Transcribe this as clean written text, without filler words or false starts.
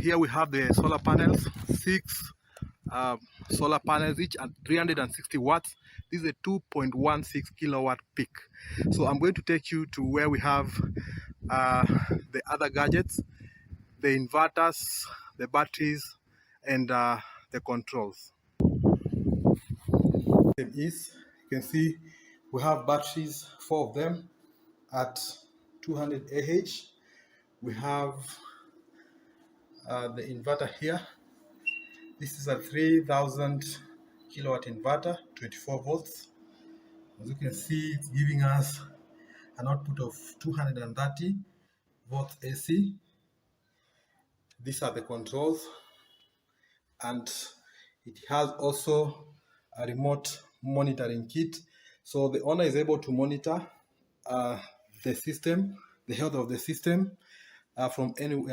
here we have the solar panels, 6 solar panels, each at 360 watts. This is a 2.16 kilowatt peak. So I'm going to take you to where we have the other gadgets, the inverters, the batteries, and the controls. You can see we have batteries, 4 of them at 200 Ah. We have the inverter here. This is a 3000 kilowatt inverter, 24 volts. As you can see, it's giving us an output of 230 volts AC. These are the controls, and it has also a remote monitoring kit. So the owner is able to monitor the system, the health of the system from anywhere.